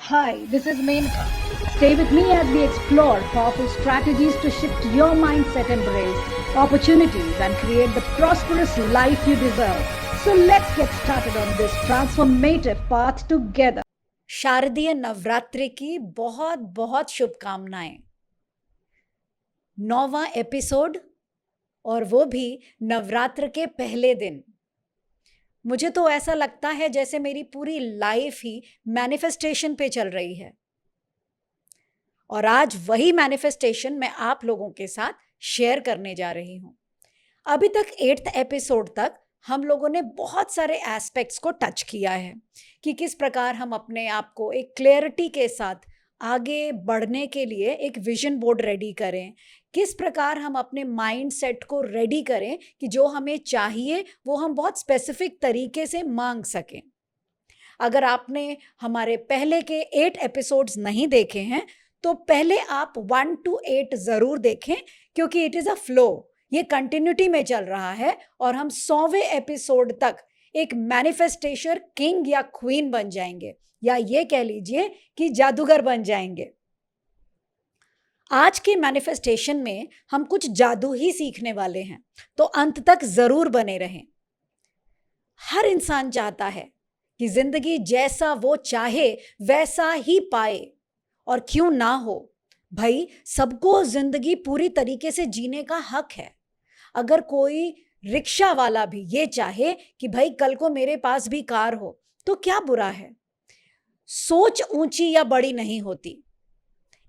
Hi, this is Menka. Stay with me as we explore powerful strategies to shift your mindset, embrace opportunities, and create the prosperous life you deserve. So let's get started on this transformative path together. शारदीय नवरात्रि की बहुत बहुत शुभकामनाएं। 9वां episode और वो भी नवरात्र के पहले दिन। मुझे तो ऐसा लगता है जैसे मेरी पूरी लाइफ ही मैनिफेस्टेशन पे चल रही है और आज वही मैनिफेस्टेशन मैं आप लोगों के साथ शेयर करने जा रही हूं। अभी तक 8th एपिसोड तक हम लोगों ने बहुत सारे एस्पेक्ट्स को टच किया है कि किस प्रकार हम अपने आप को एक क्लैरिटी के साथ आगे बढ़ने के लिए एक विजन बोर्ड रेडी करें, किस प्रकार हम अपने माइंड सेट को रेडी करें कि जो हमें चाहिए वो हम बहुत स्पेसिफिक तरीके से मांग सकें। अगर आपने हमारे पहले के 8 एपिसोड्स नहीं देखे हैं तो पहले आप 1 to 8 ज़रूर देखें, क्योंकि इट इज़ अ फ्लो, ये कंटिन्यूटी में चल रहा है और हम 100वें एपिसोड तक एक मैनिफेस्टेशन किंग या क्वीन बन जाएंगे, या ये कह लीजिए कि जादूगर बन जाएंगे। आज के मैनिफेस्टेशन में हम कुछ जादू ही सीखने वाले हैं, तो अंत तक जरूर बने रहें। हर इंसान चाहता है कि जिंदगी जैसा वो चाहे वैसा ही पाए, और क्यों ना हो भाई, सबको जिंदगी पूरी तरीके से जीने का हक है। अगर कोई रिक्शा वाला भी ये चाहे कि भाई कल को मेरे पास भी कार हो तो क्या बुरा है। सोच ऊंची या बड़ी नहीं होती।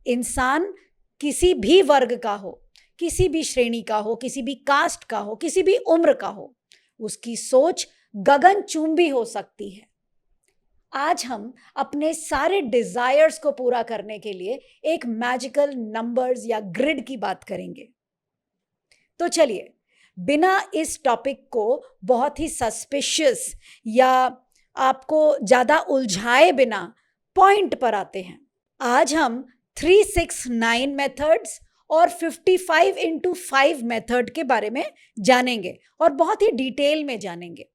इंसान किसी भी वर्ग का हो, किसी भी श्रेणी का हो, किसी भी कास्ट का हो, किसी भी उम्र का हो, उसकी सोच गगनचुंबी हो सकती है। आज हम अपने सारे डिजायर्स को पूरा करने के लिए एक मैजिकल नंबर्स या ग्रिड की बात करेंगे। तो चलिए, बिना इस टॉपिक को बहुत ही सस्पिशियस या आपको ज़्यादा उलझाए बिना पॉइंट पर आते हैं। आज हम 369 मेथड्स और 55x5 मेथड के बारे में जानेंगे और बहुत ही डिटेल में जानेंगे।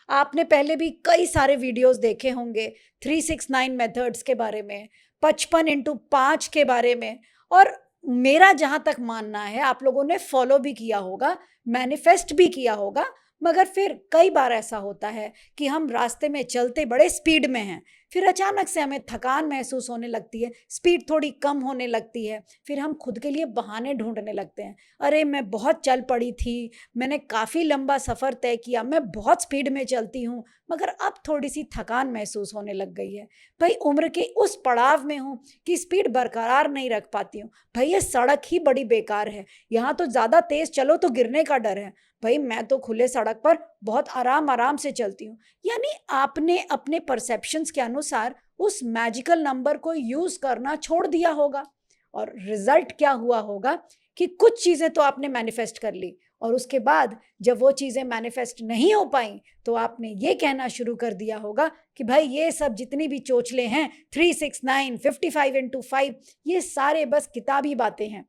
आपने पहले भी कई सारे वीडियोस देखे होंगे 369 मेथड्स के बारे में, 55x5 के बारे में, और मेरा जहां तक मानना है आप लोगों ने फॉलो भी किया होगा, मैनिफेस्ट भी किया होगा। मगर फिर कई बार ऐसा होता है कि हम रास्ते में चलते बड़े स्पीड में हैं, फिर अचानक से हमें थकान महसूस होने लगती है, स्पीड थोड़ी कम होने लगती है, फिर हम खुद के लिए बहाने ढूंढने लगते हैं। अरे मैं बहुत चल पड़ी थी, मैंने काफ़ी लंबा सफ़र तय किया, मैं बहुत स्पीड में चलती हूँ, मगर अब थोड़ी सी थकान महसूस होने लग गई है। भाई उम्र के उस पड़ाव में हूँ कि स्पीड बरकरार नहीं रख पाती हूँ। भाई ये सड़क ही बड़ी बेकार है, यहाँ तो ज़्यादा तेज़ चलो तो गिरने का डर है। भाई मैं तो खुले सड़क पर बहुत आराम आराम से चलती हूँ। यानी आपने अपने परसेप्शंस के अनुसार उस मैजिकल नंबर को यूज करना छोड़ दिया होगा, और रिजल्ट क्या हुआ होगा कि कुछ चीजें तो आपने मैनिफेस्ट कर ली, और उसके बाद जब वो चीजें मैनिफेस्ट नहीं हो पाई तो आपने ये कहना शुरू कर दिया होगा कि भाई ये सब जितनी भी चोचले हैं 369 55x5 ये सारे बस किताबी बातें हैं।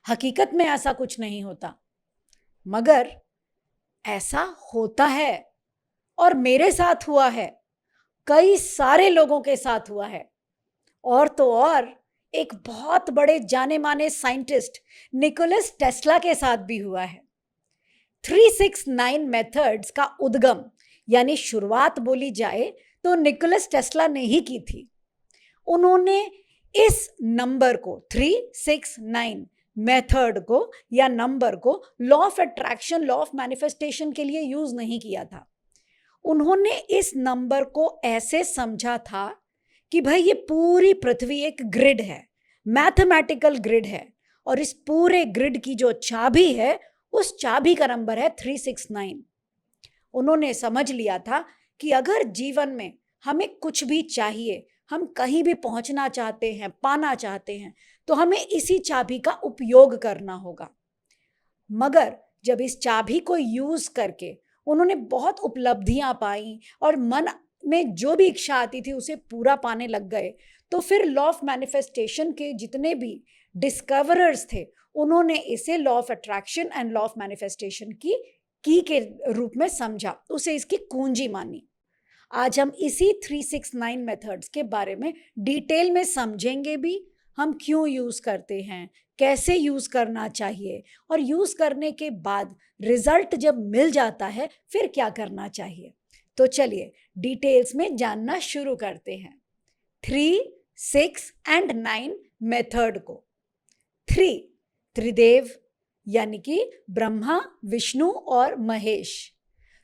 हकीकत में ऐसा कुछ नहीं होता, मगर ऐसा होता है और मेरे साथ हुआ है, कई सारे लोगों के साथ हुआ है, और तो और एक बहुत बड़े जाने माने साइंटिस्ट निकोलस टेस्ला के साथ भी हुआ है। 369 मेथड्स का उद्गम यानी शुरुआत बोली जाए तो निकोलस टेस्ला ने ही की थी। उन्होंने इस नंबर को 369 मेथड को या नंबर को law of attraction, law of manifestation के लिए यूज नहीं किया था। उन्होंने इस नंबर को ऐसे समझा था कि भाई ये पूरी पृथ्वी एक ग्रिड है, मैथमेटिकल ग्रिड है, और इस पूरे ग्रिड की जो चाबी है उस चाबी का नंबर है 369। उन्होंने समझ लिया था कि अगर जीवन में हमें कुछ भी चाहिए, हम कहीं भी पहुंचना चाहते हैं, पाना चाहते हैं, तो हमें इसी चाबी का उपयोग करना होगा। मगर जब इस चाबी को यूज करके उन्होंने बहुत उपलब्धियां पाई और मन में जो भी इच्छा आती थी उसे पूरा पाने लग गए, तो फिर लॉ ऑफ मैनिफेस्टेशन के जितने भी डिस्कवरर्स थे उन्होंने इसे law of attraction and law of manifestation की के रूप में समझा, उसे इसकी कुंजी मानी। आज हम इसी 369 मेथड्स के बारे में डिटेल में समझेंगे भी, हम क्यों यूज़ करते हैं, कैसे यूज़ करना चाहिए, और यूज़ करने के बाद रिजल्ट जब मिल जाता है फिर क्या करना चाहिए। तो चलिए डिटेल्स में जानना शुरू करते हैं 3, 6 एंड 9 मेथड को। 3 त्रिदेव यानी कि ब्रह्मा, विष्णु और महेश।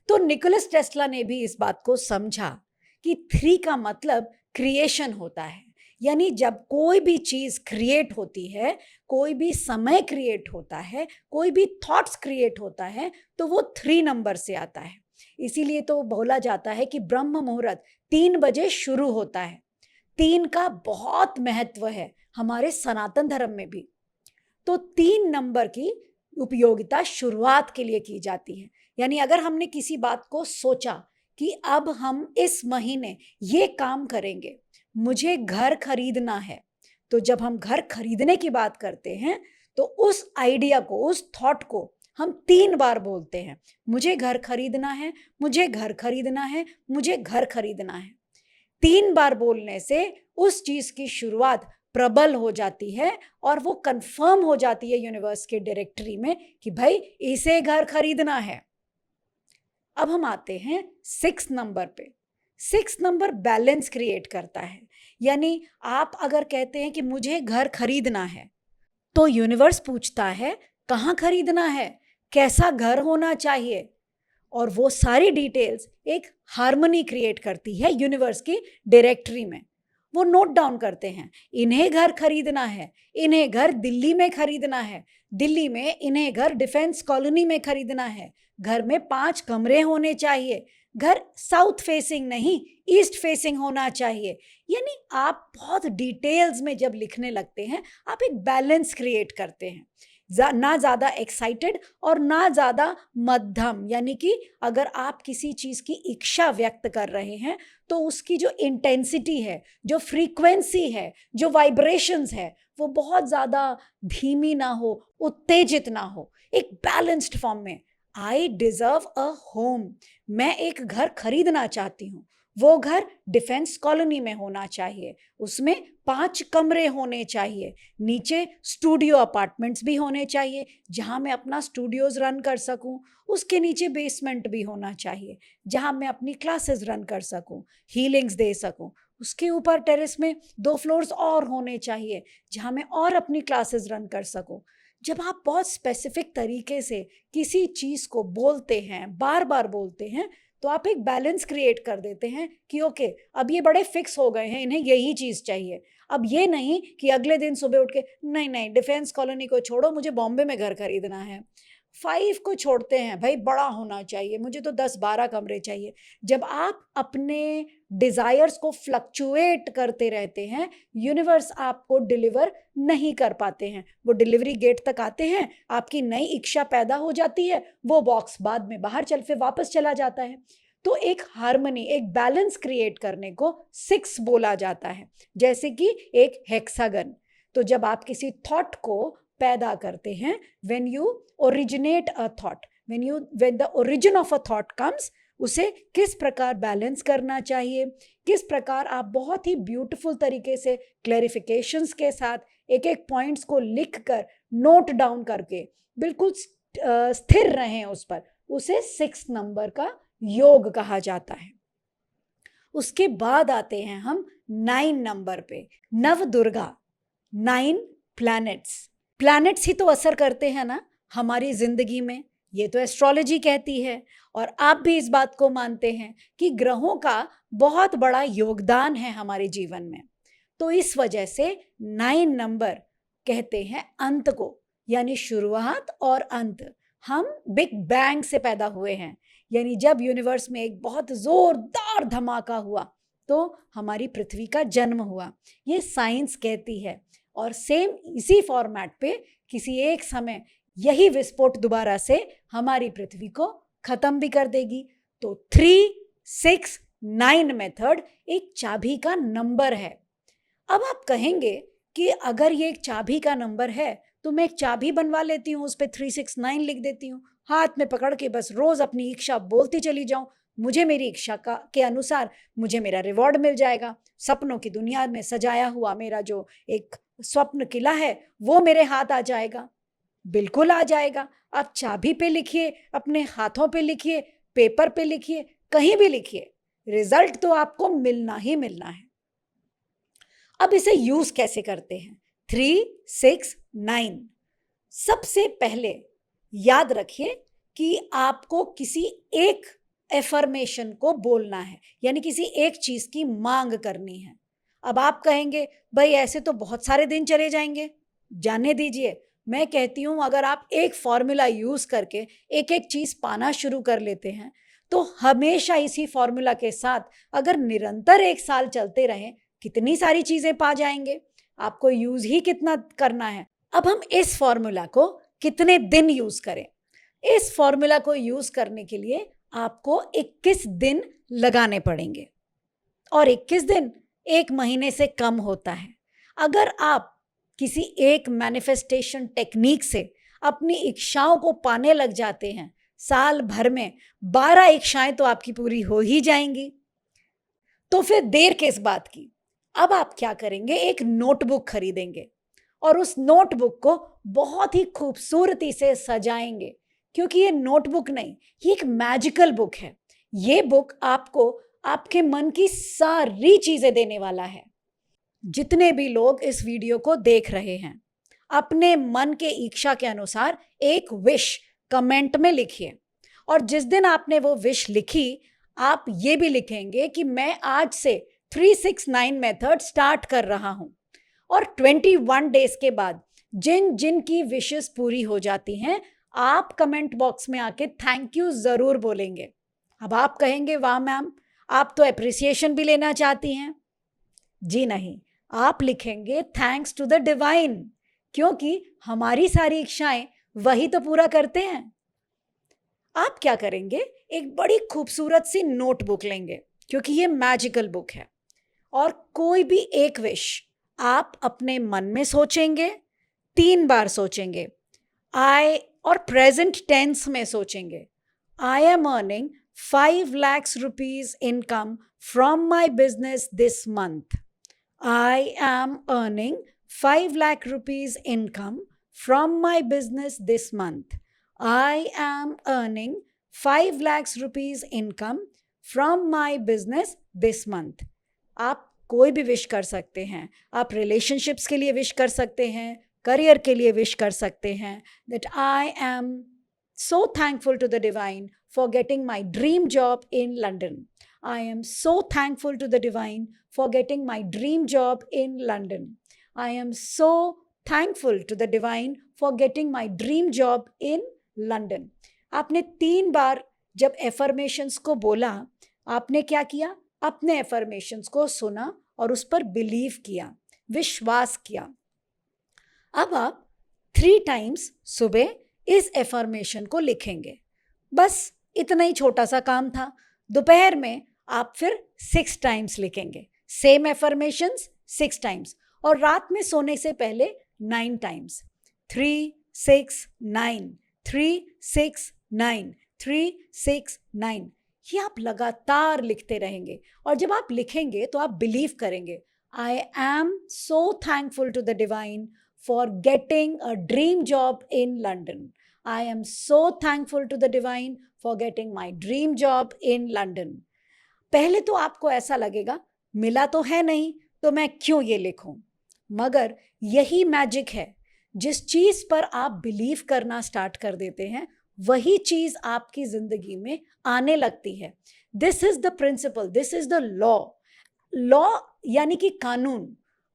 तो निकोलस टेस्ला ने भी इस बात को समझा कि 3 का मतलब क्रिएशन होता है, यानी जब कोई भी चीज क्रिएट होती है, कोई भी समय क्रिएट होता है, कोई भी थॉट्स क्रिएट होता है, तो वो 3 नंबर से आता है। इसीलिए तो बोला जाता है कि ब्रह्म मुहूर्त 3 बजे शुरू होता है। 3 का बहुत महत्व है हमारे सनातन धर्म में भी। तो 3 नंबर की उपयोगिता शुरुआत के लिए की जाती है, यानी अगर हमने किसी बात को सोचा कि अब हम इस महीने ये काम करेंगे, मुझे घर खरीदना है, तो जब हम घर खरीदने की बात करते हैं तो उस आइडिया को, उस थॉट को हम 3 बार बोलते हैं, मुझे घर खरीदना है, मुझे घर खरीदना है, मुझे घर खरीदना है। 3 बार बोलने से उस चीज की शुरुआत प्रबल हो जाती है और वो कंफर्म हो जाती है यूनिवर्स के डायरेक्टरी में कि भाई इसे घर खरीदना है। अब हम आते हैं 6 नंबर पे। 6 नंबर बैलेंस क्रिएट करता है, यानी आप अगर कहते हैं कि मुझे घर खरीदना है, तो यूनिवर्स पूछता है कहाँ खरीदना है, कैसा घर होना चाहिए, और वो सारी डिटेल्स एक हार्मनी क्रिएट करती है यूनिवर्स की डायरेक्टरी में। वो नोट डाउन करते हैं, इन्हें घर खरीदना है, इन्हें घर दिल्ली में खरीदना है, दिल्ली में इन्हें घर डिफेंस कॉलोनी में खरीदना है, घर में 5 कमरे होने चाहिए, घर साउथ फेसिंग नहीं ईस्ट फेसिंग होना चाहिए। यानी आप बहुत डिटेल्स में जब लिखने लगते हैं, आप एक बैलेंस क्रिएट करते हैं, ना ज़्यादा एक्साइटेड और ना ज़्यादा मध्यम, यानी कि अगर आप किसी चीज़ की इच्छा व्यक्त कर रहे हैं तो उसकी जो इंटेंसिटी है, जो फ्रीक्वेंसी है, जो वाइब्रेशंस है, वो बहुत ज़्यादा धीमी ना हो, उत्तेजित ना हो, एक बैलेंस्ड फॉर्म में। आई डिजर्व अ होम, मैं एक घर खरीदना चाहती हूँ, वो घर डिफेंस कॉलोनी में होना चाहिए, उसमें 5 कमरे होने चाहिए, नीचे स्टूडियो अपार्टमेंट्स भी होने चाहिए जहाँ मैं अपना स्टूडियोज रन कर सकूँ, उसके नीचे बेसमेंट भी होना चाहिए जहाँ मैं अपनी क्लासेस रन कर सकूँ, हीलिंग्स दे सकूँ, उसके ऊपर टेरेस में 2 फ्लोर्स और होने चाहिए जहाँ मैं और अपनी क्लासेस रन कर सकूँ। जब आप बहुत स्पेसिफिक तरीके से किसी चीज़ को बोलते हैं, बार बार बोलते हैं, तो आप एक बैलेंस क्रिएट कर देते हैं कि ओके अब ये बड़े फिक्स हो गए हैं, इन्हें यही चीज़ चाहिए। अब ये नहीं कि अगले दिन सुबह उठ के नहीं डिफेंस कॉलोनी को छोड़ो, मुझे बॉम्बे में घर खरीदना है। 5 को छोड़ते हैं, भाई बड़ा होना चाहिए, मुझे तो 10-12 कमरे चाहिए। जब आप अपने डिज़ायर्स को फ्लक्चुएट करते रहते हैं, यूनिवर्स आपको डिलीवर नहीं कर पाते हैं। वो डिलीवरी गेट तक आते हैं, आपकी नई इच्छा पैदा हो जाती है, वो बॉक्स बाद में बाहर फिर वापस चला जाता है। तो एक हार्मनी, एक बैलेंस क्रिएट करने को 6 बोला जाता है, जैसे कि एक हेक्सागन। तो जब आप किसी थॉट को पैदा करते हैं, when you originate a thought, when the origin of a thought comes, उसे किस प्रकार बैलेंस करना चाहिए, किस प्रकार आप बहुत ही ब्यूटीफुल तरीके से क्लैरिफिकेशंस के साथ एक एक पॉइंट्स को लिख कर, नोट डाउन करके बिल्कुल स्थिर रहें उस पर, उसे 6 नंबर का योग कहा जाता है। उसके बाद आते हैं हम 9 नंबर पे, नव दुर्गा, 9 प्लैनेट्स। प्लैनेट्स ही तो असर करते हैं ना हमारी जिंदगी में, ये तो एस्ट्रोलॉजी कहती है, और आप भी इस बात को मानते हैं कि ग्रहों का बहुत बड़ा योगदान है हमारे जीवन में। तो इस वजह से 9 नंबर कहते हैं अंत को, यानी शुरुआत और अंत। हम बिग बैंग से पैदा हुए हैं, यानी जब यूनिवर्स में एक बहुत जोरदार धमाका हुआ तो हमारी पृथ्वी का जन्म हुआ, ये साइंस कहती है। और सेम इसी फॉर्मेट पे किसी एक समय यही विस्फोट दोबारा से हमारी पृथ्वी को खत्म भी कर देगी। तो 3, 6, 9 मेथड एक चाबी का नंबर है। अब आप कहेंगे कि अगर ये एक चाबी का नंबर है तो मैं एक चाबी बनवा लेती हूँ, उस पर 3, 6, 9 लिख देती हूँ, हाथ में पकड़ के बस रोज अपनी इच्छा बोलती चली जाऊं मुझे मेरी इच्छा के अनुसार मुझे मेरा रिवॉर्ड मिल जाएगा। सपनों की दुनिया में सजाया हुआ मेरा जो एक स्वप्न किला है वो मेरे हाथ आ जाएगा। बिल्कुल आ जाएगा। आप चाबी पे लिखिए, अपने हाथों पे लिखिए, पेपर पे लिखिए, कहीं भी लिखिए, रिजल्ट तो आपको मिलना ही मिलना है। अब इसे यूज कैसे करते हैं? 3, 6, 9। सबसे पहले याद रखिए कि आपको किसी एक एफर्मेशन को बोलना है, यानी किसी एक चीज की मांग करनी है। अब आप कहेंगे भाई ऐसे तो बहुत सारे दिन चले जाएंगे। जाने दीजिए, मैं कहती हूं अगर आप एक फॉर्मूला यूज करके एक एक चीज पाना शुरू कर लेते हैं तो हमेशा इसी फॉर्मूला के साथ अगर निरंतर 1 साल चलते रहें, कितनी सारी चीजें पा जाएंगे। आपको यूज ही कितना करना है। अब हम इस फॉर्मूला को कितने दिन यूज करें? इस फॉर्मूला को यूज करने के लिए आपको 21 दिन लगाने पड़ेंगे और 21 दिन 1 महीने से कम होता है। अगर आप किसी एक मैनिफेस्टेशन टेक्निक से अपनी इच्छाओं को पाने लग जाते हैं, साल भर में 12 इच्छाएं तो आपकी पूरी हो ही जाएंगी। तो फिर देर किस बात की? अब आप क्या करेंगे? एक नोटबुक खरीदेंगे और उस नोटबुक को बहुत ही खूबसूरती से सजाएंगे, क्योंकि ये नोटबुक नहीं, ये एक मैजिकल बुक है। ये बुक आपको आपके मन की सारी चीजें देने वाला है। जितने भी लोग इस वीडियो को देख रहे हैं, अपने मन के इच्छा के अनुसार एक विश कमेंट में लिखिए और जिस दिन आपने वो विश लिखी, आप ये भी लिखेंगे कि मैं आज से 369 मेथड स्टार्ट कर रहा हूं। और 21 डेज के बाद जिन जिन की विशेस पूरी हो जाती हैं, आप कमेंट बॉक्स में आके थैंक यू जरूर बोलेंगे। अब आप कहेंगे वाह मैम, आप तो एप्रिसिएशन भी लेना चाहती हैं। जी नहीं, आप लिखेंगे थैंक्स टू द डिवाइन, क्योंकि हमारी सारी इच्छाएं वही तो पूरा करते हैं। आप क्या करेंगे? एक बड़ी खूबसूरत सी नोटबुक लेंगे, क्योंकि ये मैजिकल बुक है, और कोई भी एक विश आप अपने मन में सोचेंगे, 3 बार सोचेंगे। आई और प्रेजेंट टेंस में सोचेंगे। I am earning 5 lakhs rupees income from my business this month. I am earning 5 lakh rupees income from my business this month. I am earning 5 lakhs rupees income from my business this month. आप कोई भी wish कर सकते हैं। आप relationships के लिए wish कर सकते हैं, करियर के लिए विश कर सकते हैं। That I am so thankful to the divine for getting my dream job in London. I am so thankful to the divine for getting my dream job in London. I am so thankful to the divine for getting my dream job in London. आपने 3 बार जब affirmations को बोला, आपने क्या किया? अपने affirmations को सुना और उस पर बिलीव किया, विश्वास किया। अब आप 3 टाइम्स सुबह इस एफर्मेशन को लिखेंगे। बस इतना ही छोटा सा काम था। दोपहर में आप फिर 6 टाइम्स लिखेंगे, सेम एफर्मेशंस 6 टाइम्स, और रात में सोने से पहले 9 टाइम्स। 3, 6, 9, 3, 6, 9, 3, 6, 9। ये आप लगातार लिखते रहेंगे, और जब आप लिखेंगे तो आप बिलीव करेंगे, I am so thankful to the divine for getting a dream job in London. I am so thankful to the divine for getting my dream job in London. पहले तो आपको ऐसा लगेगा मिला तो है नहीं, तो मैं क्यों ये लिखूं, मगर यही मैजिक है। जिस चीज पर आप बिलीव करना स्टार्ट कर देते हैं, वही चीज आपकी जिंदगी में आने लगती है। This is the principle, this is the law. Law यानी कि कानून।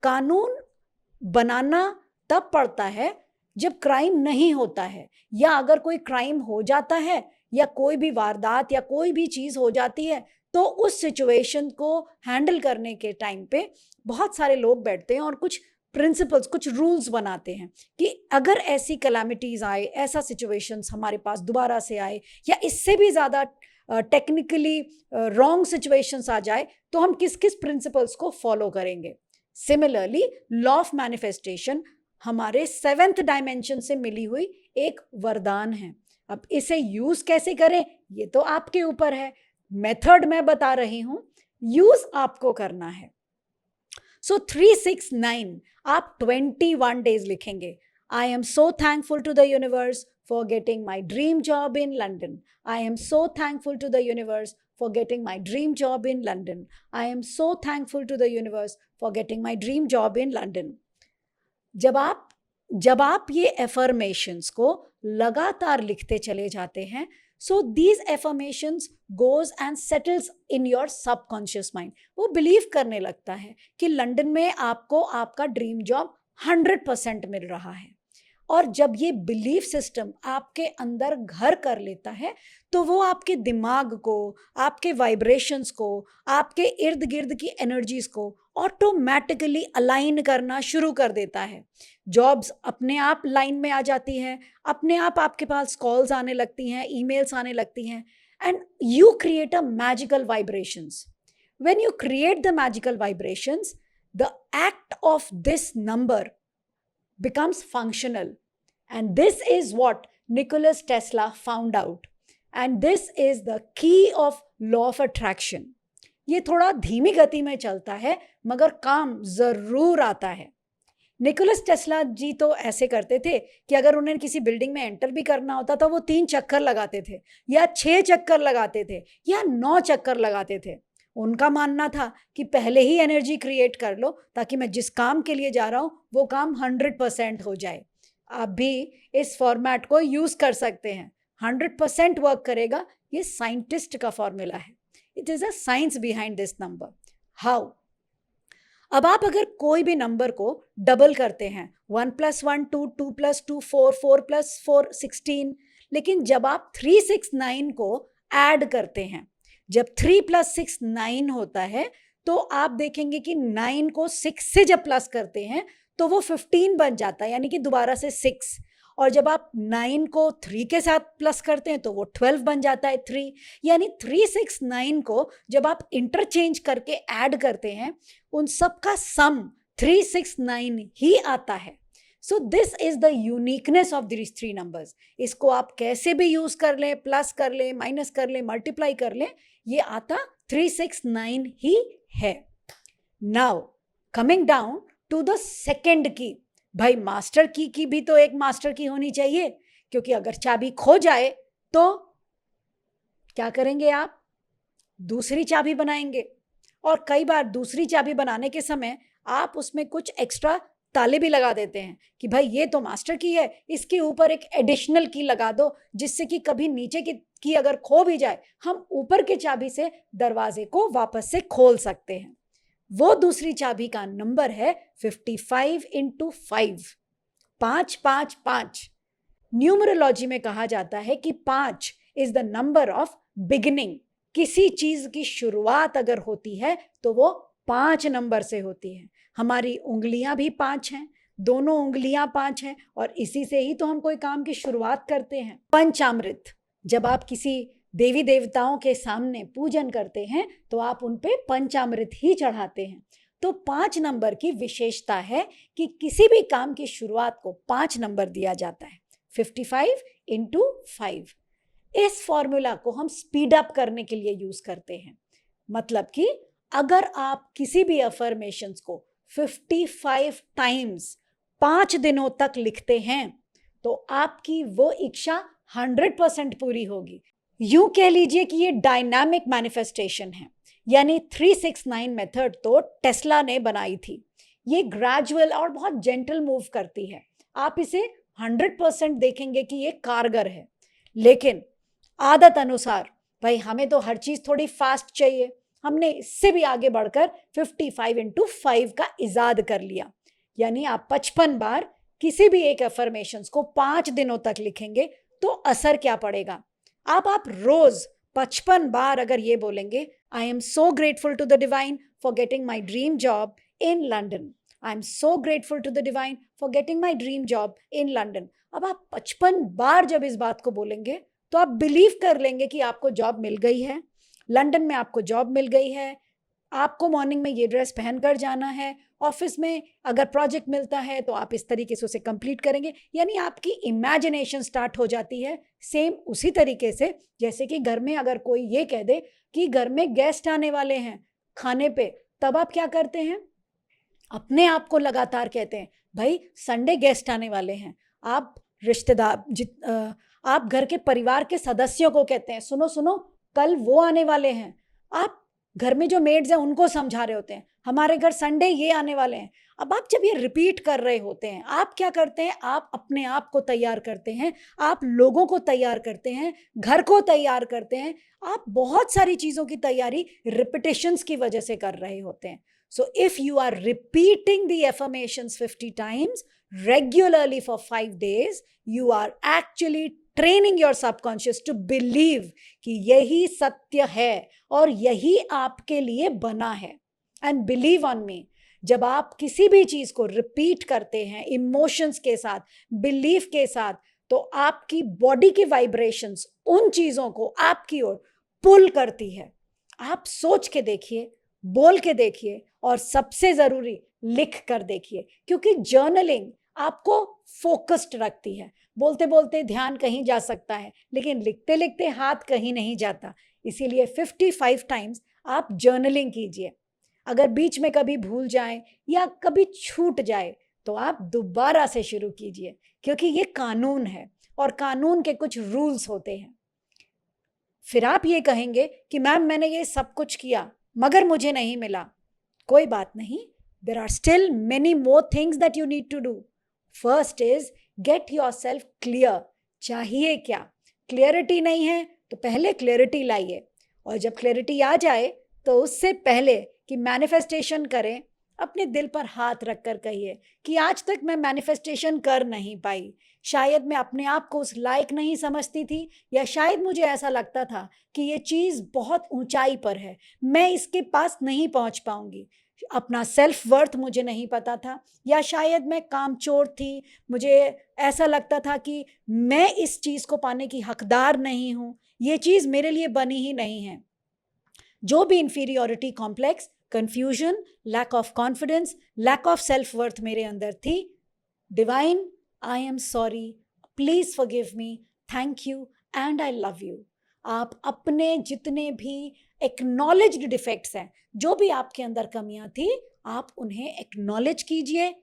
कानून बनाना तब पड़ता है जब क्राइम नहीं होता है, या अगर कोई क्राइम हो जाता है, या कोई भी वारदात या कोई भी चीज हो जाती है, तो उस सिचुएशन को हैंडल करने के टाइम पे बहुत सारे लोग बैठते हैं और कुछ प्रिंसिपल्स, कुछ रूल्स बनाते हैं कि अगर ऐसी कैलामिटीज आए, ऐसा सिचुएशंस हमारे पास दोबारा से आए, या इससे भी ज़्यादा टेक्निकली रॉन्ग सिचुएशंस आ जाए, तो हम किस किस प्रिंसिपल्स को फॉलो करेंगे। सिमिलरली लॉ ऑफ मैनिफेस्टेशन हमारे 7th डायमेंशन से मिली हुई एक वरदान है। अब इसे यूज कैसे करें, ये तो आपके ऊपर है। मेथड मैं बता रही हूं, यूज आपको करना है। सो 369 आप 21 डेज लिखेंगे। I am so thankful to the universe for getting my dream job in London. I am so thankful to the universe for getting my dream job in London. I am so thankful to the universe for getting my dream job in London. जब आप ये affirmations को लगातार लिखते चले जाते हैं, so these affirmations goes and settles in your subconscious mind. वो बिलीव करने लगता है कि लंदन में आपको आपका ड्रीम जॉब 100% मिल रहा है। और जब ये बिलीफ सिस्टम आपके अंदर घर कर लेता है, तो वो आपके दिमाग को, आपके वाइब्रेशंस को, आपके इर्द गिर्द की एनर्जीज को ऑटोमेटिकली अलाइन करना शुरू कर देता है। जॉब्स अपने आप लाइन में आ जाती हैं, अपने आप आपके पास कॉल्स आने लगती हैं, ईमेल्स आने लगती हैं, and you create a magical vibrations. When you create the magical vibrations, the act of this number becomes functional, and this is what Nikola Tesla found out, and this is the key of law of attraction. ये थोड़ा धीमी गति में चलता है मगर काम जरूर आता है। निकोलस टेस्ला जी तो ऐसे करते थे कि अगर उन्हें किसी बिल्डिंग में एंटर भी करना होता तो वो 3 चक्कर लगाते थे, या 6 चक्कर लगाते थे, या 9 चक्कर लगाते थे। उनका मानना था कि पहले ही एनर्जी क्रिएट कर लो ताकि मैं जिस काम के लिए जा रहा हूं वो काम 100% हो जाए। आप भी इस फॉर्मेट को यूज कर सकते हैं, 100% वर्क करेगा। ये साइंटिस्ट का फॉर्मूला है। It is a science behind this number. How? अब आप अगर कोई भी नंबर को डबल करते हैं, 1 + 1 2, 2 + 2 4, 4 + 4 16, लेकिन जब आप 369 को ऐड करते हैं, जब 3 + 6 9 होता है, तो आप देखेंगे कि 9 को 6 से जब प्लस करते हैं तो वो 15 बन जाता है, यानी कि दोबारा से 6। और जब आप 9 को 3 के साथ प्लस करते हैं तो वो 12 बन जाता है, 3। यानी 369 को जब आप इंटरचेंज करके ऐड करते हैं, उन सब का सम 369 ही आता है। So this is the uniqueness of this 3 numbers. इसको आप कैसे भी यूज कर लें, प्लस कर लें, माइनस कर लें, मल्टीप्लाई कर लें, ये आता 369 ही है। Now coming down to the second key. भाई मास्टर की भी तो एक मास्टर की होनी चाहिए, क्योंकि अगर चाबी खो जाए तो क्या करेंगे आप? दूसरी चाबी बनाएंगे। और कई बार दूसरी चाबी बनाने के समय आप उसमें कुछ एक्स्ट्रा ताले भी लगा देते हैं कि भाई ये तो मास्टर की है, इसके ऊपर एक एडिशनल की लगा दो, जिससे कि कभी नीचे की अगर खो भी जाए, हम ऊपर के चाबी से दरवाजे को वापस से खोल सकते हैं। वो दूसरी चाबी का नंबर है 55 × 5, 5 5 5। न्यूमरोलॉजी में कहा जाता है कि 5 is the number of beginning. किसी चीज की शुरुआत अगर होती है तो वो 5 नंबर से होती है। हमारी उंगलियां भी 5 हैं, दोनों उंगलियां 5 हैं, और इसी से ही तो हम कोई काम की शुरुआत करते हैं। पंचामृत, जब आप किसी देवी देवताओं के सामने पूजन करते हैं तो आप उन पे पंचामृत ही चढ़ाते हैं। तो 5 नंबर की विशेषता है कि किसी भी काम की शुरुआत को 5 नंबर दिया जाता है, 55 × 5। इस फॉर्मूला को हम स्पीड अप करने के लिए यूज करते हैं। मतलब कि अगर आप किसी भी अफर्मेशंस को 55 टाइम्स 5 दिनों तक लिखते हैं तो आपकी वो इच्छा 100% पूरी होगी। यूं कह लीजिए कि ये डायनामिक मैनिफेस्टेशन है। यानी 369 मेथड तो टेस्ला ने बनाई थी। ये ग्रेजुअल और बहुत जेंटल मूव करती है। आप इसे 100% देखेंगे कि ये कारगर है, लेकिन आदत अनुसार भाई हमें तो हर चीज थोड़ी फास्ट चाहिए। हमने इससे भी आगे बढ़कर 55 × 5 का इजाद कर लिया। यानी आप 55 बार किसी भी एक अफर्मेशंस को 5 दिनों तक लिखेंगे तो असर क्या पड़ेगा? आप रोज 55 बार अगर ये बोलेंगे, I am so grateful to the divine for getting my dream job in London, I am so grateful to the divine for getting my dream job in London. अब आप 55 बार जब इस बात को बोलेंगे तो आप बिलीव कर लेंगे कि आपको जॉब मिल गई है, लंदन में आपको जॉब मिल गई है, आपको मॉर्निंग में ये ड्रेस पहनकर जाना है, ऑफिस में अगर प्रोजेक्ट मिलता है तो आप इस तरीके से उसे कंप्लीट करेंगे, यानी आपकी इमेजिनेशन स्टार्ट हो जाती है सेम उसी तरीके से जैसे कि घर में अगर कोई ये कह दे कि घर में गेस्ट आने वाले हैं खाने पे, तब आप क्या करते हैं, अपने आप को लगातार कहते हैं भाई संडे गेस्ट आने वाले हैं। आप रिश्तेदार आप घर के परिवार के सदस्यों को कहते हैं सुनो सुनो कल वो आने वाले हैं। आप घर में जो मेड्स हैं उनको समझा रहे होते हैं हमारे घर संडे ये आने वाले हैं। अब आप जब ये रिपीट कर रहे होते हैं आप क्या करते हैं, आप अपने आप को तैयार करते हैं, आप लोगों को तैयार करते हैं, घर को तैयार करते हैं, आप बहुत सारी चीज़ों की तैयारी रिपीटेशंस की वजह से कर रहे होते हैं। So if you are repeating the affirmations 50 times regularly for 5 days, you are actually training your subconscious to believe कि यही सत्य है और यही आपके लिए बना है। And believe on me, जब आप किसी भी चीज़ को रिपीट करते हैं इमोशंस के साथ, बिलीफ के साथ, तो आपकी बॉडी की वाइब्रेशंस उन चीज़ों को आपकी ओर पुल करती है। आप सोच के देखिए, बोल के देखिए और सबसे ज़रूरी लिख कर देखिए, क्योंकि जर्नलिंग आपको फोकस्ड रखती है। बोलते बोलते ध्यान कहीं जा सकता है लेकिन लिखते लिखते हाथ कहीं नहीं जाता। इसीलिए 55 टाइम्स आप जर्नलिंग कीजिए। अगर बीच में कभी भूल जाए या कभी छूट जाए तो आप दोबारा से शुरू कीजिए, क्योंकि ये कानून है और कानून के कुछ रूल्स होते हैं। फिर आप ये कहेंगे कि मैम मैंने ये सब कुछ किया मगर मुझे नहीं मिला। कोई बात नहीं, there are still many more things that you need to do. First is get yourself clear. चाहिए क्या? क्लियरिटी नहीं है तो पहले क्लियरिटी लाइए, और जब क्लियरिटी आ जाए तो उससे पहले कि मैनिफेस्टेशन करें अपने दिल पर हाथ रखकर कहिए कि आज तक मैं मैनिफेस्टेशन कर नहीं पाई। शायद मैं अपने आप को उस लायक नहीं समझती थी, या शायद मुझे ऐसा लगता था कि ये चीज़ बहुत ऊंचाई पर है, मैं इसके पास नहीं पहुंच पाऊंगी। अपना सेल्फ वर्थ मुझे नहीं पता था, या शायद मैं कामचोर थी, मुझे ऐसा लगता था कि मैं इस चीज़ को पाने की हकदार नहीं हूँ, ये चीज़ मेरे लिए बनी ही नहीं है। जो भी inferiority complex, confusion, lack of confidence, lack of self worth मेरे अंदर थी, divine I am sorry, please forgive me, thank you and I love you. आप अपने जितने भी एक्नॉलेज्ड डिफेक्ट्स हैं, जो भी आपके अंदर कमियां थी, आप उन्हें एक्नॉलेज कीजिए,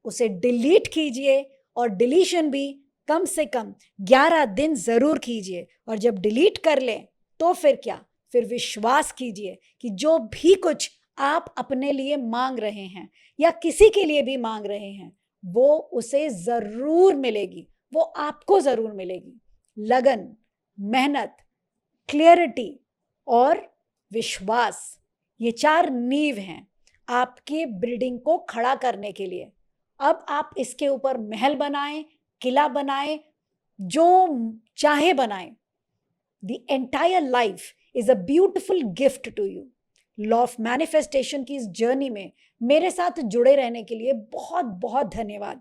उसे डिलीट कीजिए, और डिलीशन भी कम से कम 11 दिन ज़रूर कीजिए। और जब डिलीट कर लें तो फिर क्या, फिर विश्वास कीजिए कि जो भी कुछ आप अपने लिए मांग रहे हैं या किसी के लिए भी मांग रहे हैं, वो उसे ज़रूर मिलेगी, वो आपको ज़रूर मिलेगी। लगन, मेहनत, क्लियरिटी और विश्वास, ये 4 नींव हैं आपके बिल्डिंग को खड़ा करने के लिए। अब आप इसके ऊपर महल बनाएं, किला बनाएं, जो चाहे बनाएं। The entire life is a beautiful gift to you. Law of manifestation की इस जर्नी में मेरे साथ जुड़े रहने के लिए बहुत बहुत धन्यवाद।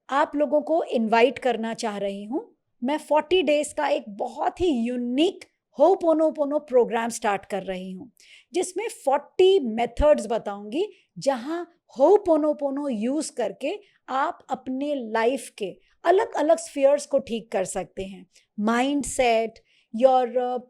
आप लोगों को इनवाइट करना चाह रही हूँ, मैं 40 डेज का एक बहुत ही यूनिक होपोनोपोनो प्रोग्राम स्टार्ट कर रही हूँ, जिसमें 40 मेथड्स बताऊंगी, जहाँ होपोनोपोनो यूज करके आप अपने लाइफ के अलग अलग स्फीयर्स को ठीक कर सकते हैं। Mind set, your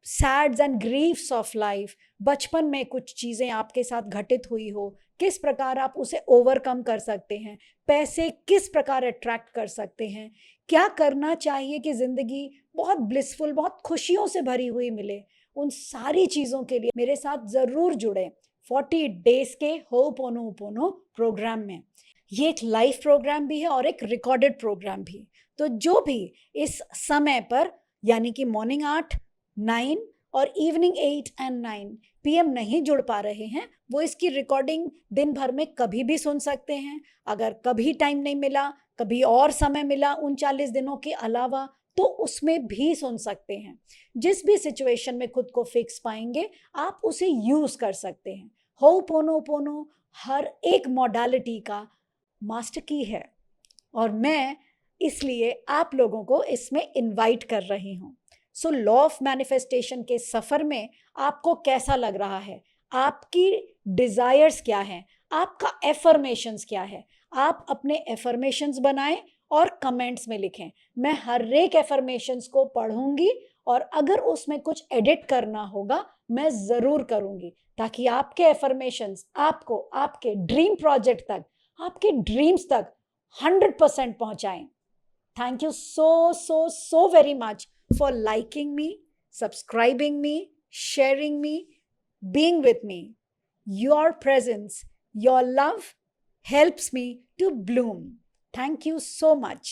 sads and griefs of life, बचपन में कुछ चीज़ें आपके साथ घटित हुई हो, किस प्रकार आप उसे ओवरकम कर सकते हैं, पैसे किस प्रकार अट्रैक्ट कर सकते हैं, क्या करना चाहिए कि ज़िंदगी बहुत ब्लिसफुल, बहुत खुशियों से भरी हुई मिले, उन सारी चीज़ों के लिए मेरे साथ ज़रूर जुड़े 40 डेज के होपोनोपोनो प्रोग्राम में। ये एक लाइव प्रोग्राम भी है और एक रिकॉर्डेड प्रोग्राम भी। तो जो भी इस समय पर, यानी कि मॉर्निंग 8, 9 और इवनिंग 8 एंड 9 PM नहीं जुड़ पा रहे हैं, वो इसकी रिकॉर्डिंग दिन भर में कभी भी सुन सकते हैं। अगर कभी टाइम नहीं मिला, कभी और समय मिला 39 दिनों के अलावा, तो उसमें भी सुन सकते हैं। जिस भी सिचुएशन में खुद को फिक्स पाएंगे, आप उसे यूज़ कर सकते हैं। होपोनोपोनो हर एक मॉडलिटी का मास्टर की है, और मैं इसलिए आप लोगों को इसमें इनवाइट कर रही हूँ। सो लॉ ऑफ मैनिफेस्टेशन के सफ़र में आपको कैसा लग रहा है? आपकी डिजायर्स क्या हैं, आपका एफर्मेशंस क्या है। आप अपने एफर्मेशंस बनाएं और कमेंट्स में लिखें। मैं हर एक एफर्मेशंस को पढ़ूंगी और अगर उसमें कुछ एडिट करना होगा मैं जरूर करूंगी, ताकि आपके एफर्मेशंस आपको आपके ड्रीम प्रोजेक्ट तक, आपके ड्रीम्स तक 100% पहुंचाएं। Thank you so very much for liking me, subscribing me, sharing me, being with me. Your presence, your love helps me to bloom. Thank you so much.